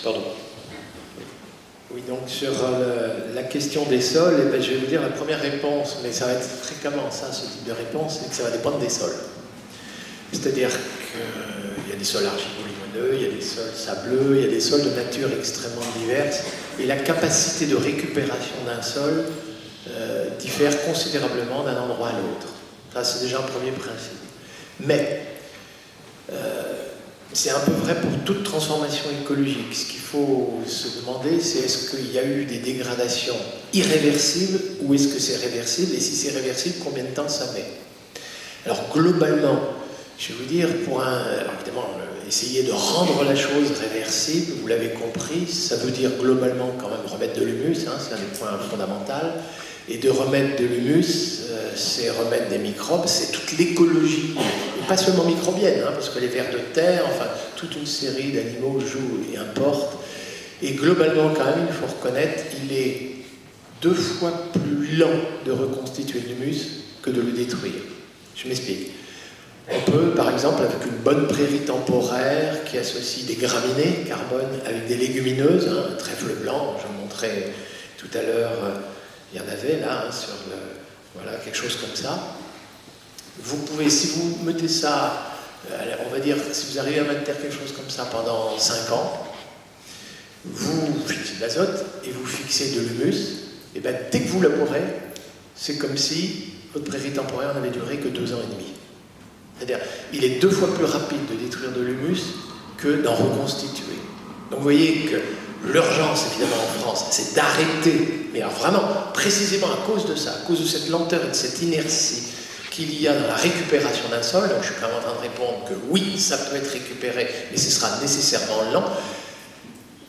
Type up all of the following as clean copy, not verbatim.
Pardon. Oui, donc sur la question des sols, eh ben, je vais vous dire la première réponse, mais ça va être fréquemment ça, ce type de réponse, c'est que ça va dépendre des sols. C'est-à-dire qu'il y a des sols argilo-limoneux, il y a des sols sableux, il y a des sols de nature extrêmement diverses, et la capacité de récupération d'un sol diffère considérablement d'un endroit à l'autre. Ça, c'est déjà un premier principe. Mais c'est un peu vrai pour toute transformation écologique. Ce qu'il faut se demander, c'est est-ce qu'il y a eu des dégradations irréversibles ou est-ce que c'est réversible? Et si c'est réversible, combien de temps ça met? Alors globalement, je vais vous dire, alors évidemment, essayer de rendre la chose réversible, vous l'avez compris, ça veut dire globalement quand même remettre de l'humus, hein, c'est un des points fondamentaux. Et de remettre de l'humus, c'est remettre des microbes, c'est toute l'écologie, et pas seulement microbienne, hein, parce que les vers de terre, enfin, toute une série d'animaux jouent et importent. Et globalement, quand même, il faut reconnaître, il est 2 fois plus lent de reconstituer l'humus que de le détruire. Je m'explique. On peut, par exemple, avec une bonne prairie temporaire qui associe des graminées, carbone, avec des légumineuses, hein, un trèfle blanc, je vous montrais tout à l'heure, il y en avait là, hein, sur voilà, quelque chose comme ça. Vous pouvez, si vous mettez ça, on va dire, si vous arrivez à maintenir quelque chose comme ça pendant 5 ans, vous fixez de l'azote et vous fixez de l'humus, et bien dès que vous labourez, c'est comme si votre prairie temporaire n'avait duré que 2 ans et demi. C'est-à-dire, il est 2 fois plus rapide de détruire de l'humus que d'en reconstituer. Donc vous voyez que l'urgence, évidemment, en France, c'est d'arrêter, mais alors vraiment, précisément à cause de ça, à cause de cette lenteur et de cette inertie qu'il y a dans la récupération d'un sol, donc je suis quand même en train de répondre que oui, ça peut être récupéré, mais ce sera nécessairement lent,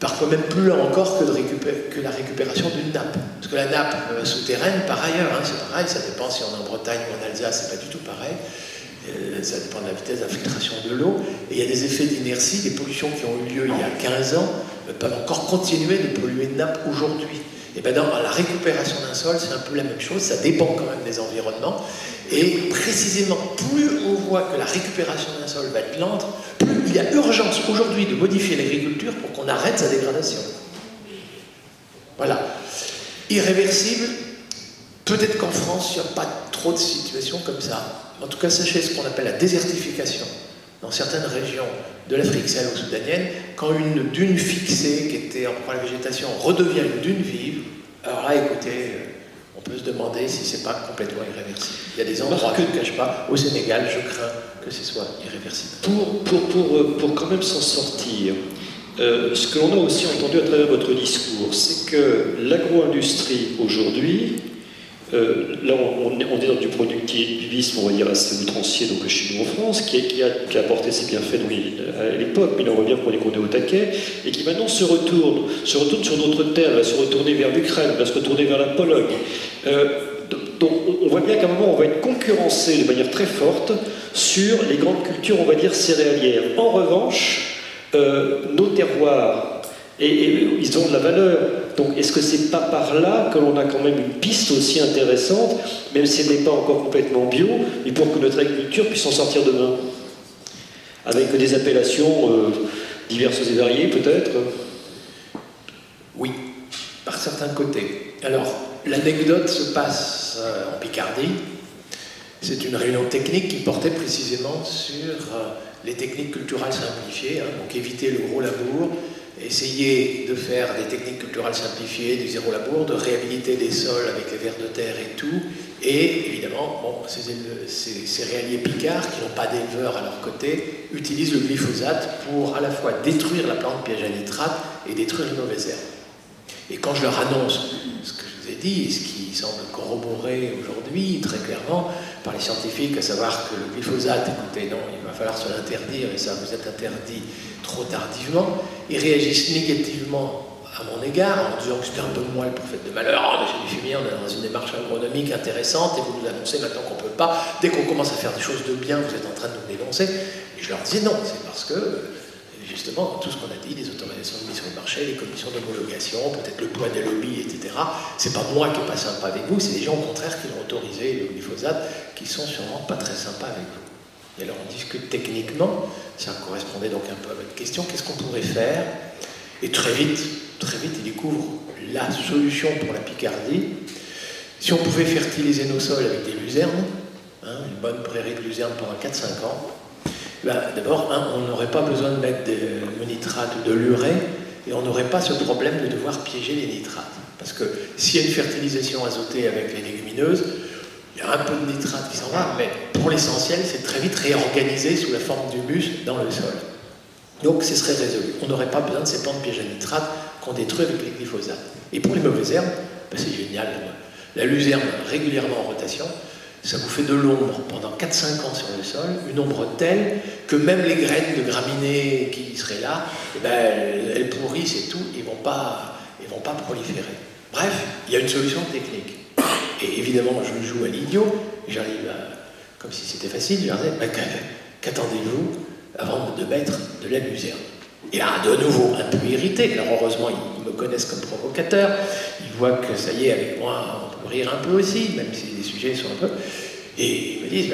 parfois même plus lent encore que la récupération d'une nappe. Parce que la nappe souterraine, par ailleurs, hein, c'est pareil, ça dépend si on est en Bretagne ou en Alsace, c'est pas du tout pareil. Ça dépend de la vitesse d'infiltration de l'eau. Et il y a des effets d'inertie, des pollutions qui ont eu lieu il y a 15 ans, peuvent encore continuer de polluer une nappe aujourd'hui. Et bien dans la récupération d'un sol, c'est un peu la même chose, ça dépend quand même des environnements. Et précisément, plus on voit que la récupération d'un sol va être lente, plus il y a urgence aujourd'hui de modifier l'agriculture pour qu'on arrête sa dégradation. Voilà. Irréversible, peut-être qu'en France, il n'y a pas trop de situations comme ça. En tout cas, sachez ce qu'on appelle la désertification. Dans certaines régions de l'Afrique sahélo-soudanienne, quand une dune fixée, qui était en proie à la végétation, redevient une dune vive, alors là, écoutez, on peut se demander si c'est pas complètement irréversible. Il y a des endroits que je ne cache pas, au Sénégal, je crains que ce soit irréversible. Pour quand même s'en sortir, ce que l'on a aussi entendu à travers votre discours, c'est que l'agro-industrie aujourd'hui, là on est dans du productivisme, on va dire, assez outrancier, donc chez nous en France, qui a apporté ses bienfaits à l'époque, mais là on voit bien qu'on est au taquet, et qui maintenant se retourne sur d'autres terres, va se retourner vers l'Ukraine, va se retourner vers la Pologne. Donc on voit bien qu'à un moment on va être concurrencé de manière très forte sur les grandes cultures, on va dire, céréalières. En revanche, nos terroirs, et ils ont de la valeur. Donc est-ce que c'est pas par là que l'on a quand même une piste aussi intéressante, même si elle n'est pas encore complètement bio, mais pour que notre agriculture puisse en sortir demain? Avec des appellations diverses et variées peut-être? Oui, par certains côtés. Alors, l'anecdote se passe en Picardie. C'est une réunion technique qui portait précisément sur les techniques culturales simplifiées, hein, donc éviter le gros labour, essayer de faire des techniques culturales simplifiées, du zéro labour, de réhabiliter des sols avec les vers de terre et tout, et évidemment, bon, ces céréaliers picards qui n'ont pas d'éleveurs à leur côté utilisent le glyphosate pour à la fois détruire la plante piège à nitrate et détruire les mauvaises herbes. Et quand je leur annonce ce que je vous ai dit, et ce qui semble corroboré aujourd'hui très clairement par les scientifiques, à savoir que le glyphosate, écoutez, non, il va falloir se l'interdire, et ça vous est interdit trop tardivement, ils réagissent négativement à mon égard, en disant que c'était un peu moi le prophète de malheur. « Monsieur Dufumier, on est dans une démarche agronomique intéressante, et vous nous annoncez maintenant qu'on ne peut pas. Dès qu'on commence à faire des choses de bien, vous êtes en train de nous dénoncer. » Et je leur disais non, c'est parce que justement, tout ce qu'on a dit, les autorisations de mise sur le marché, les commissions d'homologation, peut-être le poids des lobbies, etc., c'est pas moi qui n'ai pas sympa avec vous, c'est les gens au contraire qui l'ont autorisé, le glyphosate, qui sont sûrement pas très sympas avec vous. Et alors on discute techniquement, ça correspondait donc un peu à votre question, qu'est-ce qu'on pourrait faire? Et très vite, il découvre la solution pour la Picardie. Si on pouvait fertiliser nos sols avec des luzernes, une bonne prairie de luzerne pendant 4-5 ans, d'abord, on n'aurait pas besoin de mettre le nitrate ou de l'urée, et on n'aurait pas ce problème de devoir piéger les nitrates. Parce que s'il y a une fertilisation azotée avec les légumineuses, il y a un peu de nitrate qui s'en va, mais pour l'essentiel, c'est très vite réorganisé sous la forme d'humus dans le sol. Donc, ce serait résolu. On n'aurait pas besoin de ces plantes pièges à nitrate qu'on détruit avec les glyphosates. Et pour les mauvaises herbes, c'est génial. La luzerne, régulièrement en rotation, ça vous fait de l'ombre pendant 4-5 ans sur le sol, une ombre telle que même les graines de graminées qui seraient là, elles pourrissent et tout, ils vont pas proliférer. Bref, il y a une solution technique. Et évidemment, je joue à l'idiot, j'arrive comme si c'était facile, je leur dis, qu'attendez-vous avant de mettre de la luzerne? Et là, de nouveau, un peu irrité. Alors heureusement, ils me connaissent comme provocateur, ils voient que ça y est, avec moi, on peut rire un peu aussi, même si les sujets sont un peu... Et ils me disent,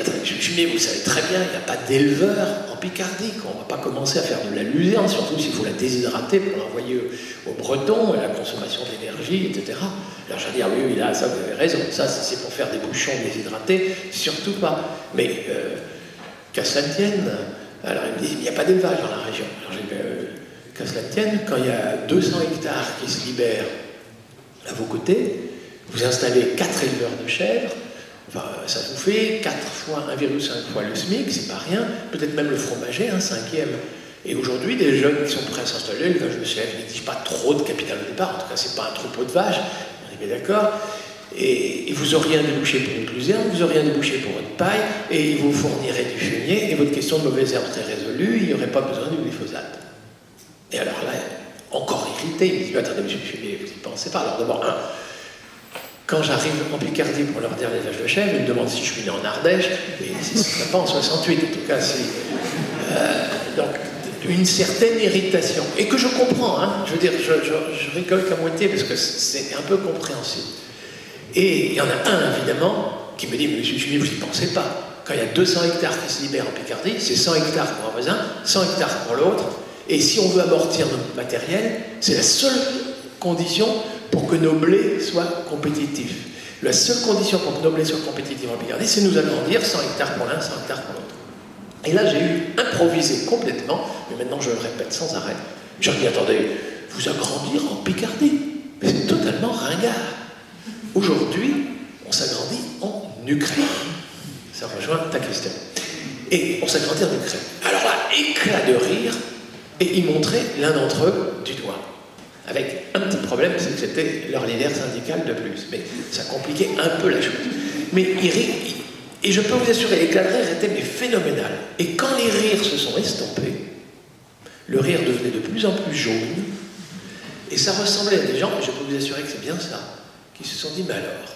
mais vous savez très bien, il n'y a pas d'éleveur en Picardie, qu'on ne va pas commencer à faire de la luzerne, surtout s'il faut la déshydrater pour l'envoyer aux Bretons, à la consommation d'énergie, etc. Alors je vais dire, oui, là, ça, vous avez raison, ça, c'est pour faire des bouchons déshydratés, surtout pas. Mais, qu'à cela ne tienne, alors ils me disent, il n'y a pas d'élevage dans la région. Alors j'ai dit, qu'à cela ne tienne, quand il y a 200 hectares qui se libèrent à vos côtés, vous installez 4 éleveurs de chèvres, enfin, ça vous fait 4 fois 1,5 fois le SMIC, c'est pas rien, peut-être même le fromager, un 5e. Et aujourd'hui, des jeunes qui sont prêts à s'installer, l'élevage de chèvres n'exige pas trop de capital au départ, en tout cas, c'est pas un troupeau de vaches, on est bien d'accord. Et vous auriez un débouché pour votre luzerne, vous auriez un débouché pour votre paille, et il vous fournirait du fumier, et votre question de mauvaise herbe serait résolue, il n'y aurait pas besoin du glyphosate. Et alors là, encore irrité, il me dit, attendez, monsieur le fumier, vous n'y pensez pas. Alors d'abord, quand j'arrive en Picardie pour leur dire l'élevage de chèvres, ils me demandent si je suis né en Ardèche, et ce ne serait pas en 68, en tout cas, donc, une certaine irritation, et que je comprends, je veux dire, je rigole qu'à moitié, parce que c'est un peu compréhensible. Et il y en a un, évidemment, qui me dit, mais monsieur Fumier, vous n'y pensez pas. Quand il y a 200 hectares qui se libèrent en Picardie, c'est 100 hectares pour un voisin, 100 hectares pour l'autre, et si on veut amortir notre matériel, c'est la seule condition pour que nos blés soient compétitifs. La seule condition pour que nos blés soient compétitifs en Picardie, c'est nous agrandir 100 hectares pour l'un, 100 hectares pour l'autre. Et là, j'ai eu improvisé complètement, mais maintenant je le répète sans arrêt. J'ai dit, attendez, vous agrandir en Picardie? Mais c'est totalement ringard. Aujourd'hui, on s'agrandit en Ukraine. Ça rejoint ta question. Et on s'agrandit en Ukraine. Alors là, éclat de rire, et ils montraient l'un d'entre eux du doigt. Avec un petit problème, c'est que c'était leur leader syndical de plus. Mais ça compliquait un peu la chose. Mais ils rient, et je peux vous assurer, l'éclat de rire était phénoménal. Et quand les rires se sont estompés, le rire devenait de plus en plus jaune, et ça ressemblait à des gens, et je peux vous assurer que c'est bien ça, qui se sont dit, mais alors,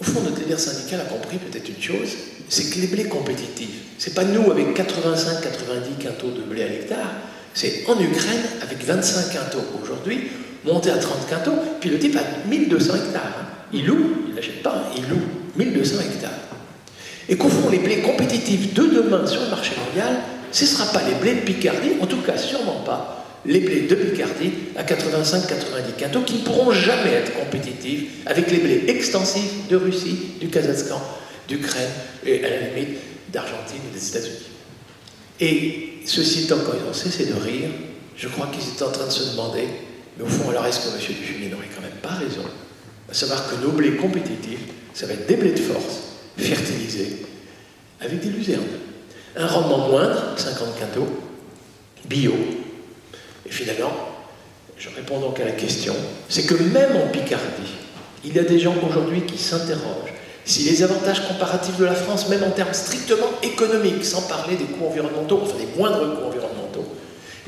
au fond, notre leader syndical a compris peut-être une chose, c'est que les blés compétitifs, c'est pas nous avec 85-90 quintaux de blé à l'hectare, c'est en Ukraine avec 25 quintaux aujourd'hui, monté à 30 quintaux, puis le type a 1200 hectares. Il loue, il n'achète pas, il loue 1200 hectares. Et qu'au fond, les blés compétitifs de demain sur le marché mondial, ce ne sera pas les blés de Picardie, en tout cas sûrement pas les blés de Picardie à 85-90 quintaux qui ne pourront jamais être compétitifs avec les blés extensifs de Russie, du Kazakhstan, d'Ukraine et à la limite d'Argentine et des États-Unis. Et ceci étant, quand ils ont cessé de rire, je crois qu'ils étaient en train de se demander, mais au fond, alors est-ce que M. Dufumier n'aurait quand même pas raison? À savoir que nos blés compétitifs, ça va être des blés de force, fertilisés, avec des luzernes. Un rendement moindre, 50 quintaux, bio. Et finalement, je réponds donc à la question, c'est que même en Picardie, il y a des gens aujourd'hui qui s'interrogent si les avantages comparatifs de la France, même en termes strictement économiques, sans parler des coûts environnementaux, enfin des moindres coûts environnementaux,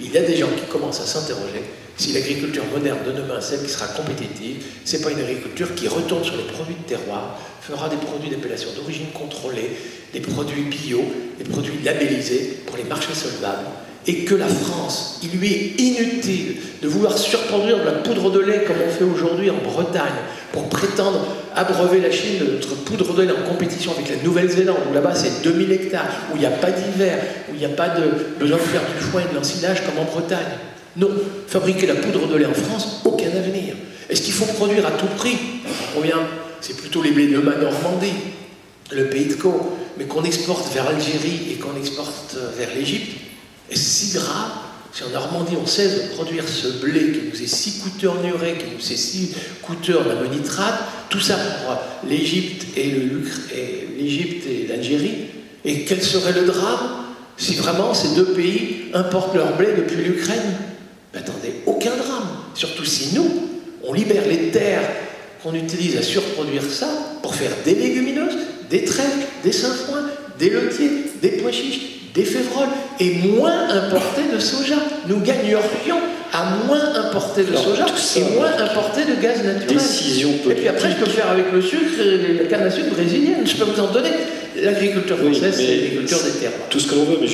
il y a des gens qui commencent à s'interroger si l'agriculture moderne de demain, celle qui sera compétitive, c'est pas une agriculture qui retourne sur les produits de terroir, fera des produits d'appellation d'origine contrôlée, des produits bio, des produits labellisés pour les marchés solvables, et que la France, il lui est inutile de vouloir surproduire de la poudre de lait comme on fait aujourd'hui en Bretagne pour prétendre abreuver la Chine de notre poudre de lait en compétition avec la Nouvelle-Zélande, où là-bas c'est 2000 hectares, où il n'y a pas d'hiver, où il n'y a pas besoin de faire du foin et de l'ensilage comme en Bretagne. Non, fabriquer la poudre de lait en France, aucun avenir. Est-ce qu'il faut produire à tout prix? Combien? C'est plutôt les blés de ma Normandie, le pays de Caux, mais qu'on exporte vers l'Algérie et qu'on exporte vers l'Égypte. Est-ce si grave si en Normandie on sait de produire ce blé qui nous est si coûteux en urée, qui nous est si coûteux en ammonitrate, tout ça pour l'Égypte et l'Algérie? Et quel serait le drame si vraiment ces deux pays importent leur blé depuis l'Ukraine? Ben attendez, aucun drame. Surtout si nous, on libère les terres qu'on utilise à surproduire ça pour faire des légumineuses, des trèfles, des sainfoins, des lotiers, des pois chiches, des févroles, et moins importer de soja. Nous gagnerions à moins importer de soja et moins importer de gaz naturel. Décision politique. Et puis après, je peux faire avec le sucre et la canne à sucre brésilienne. Je peux vous en donner. L'agriculture française, c'est l'agriculture des terres. Tout ce que l'on veut, mais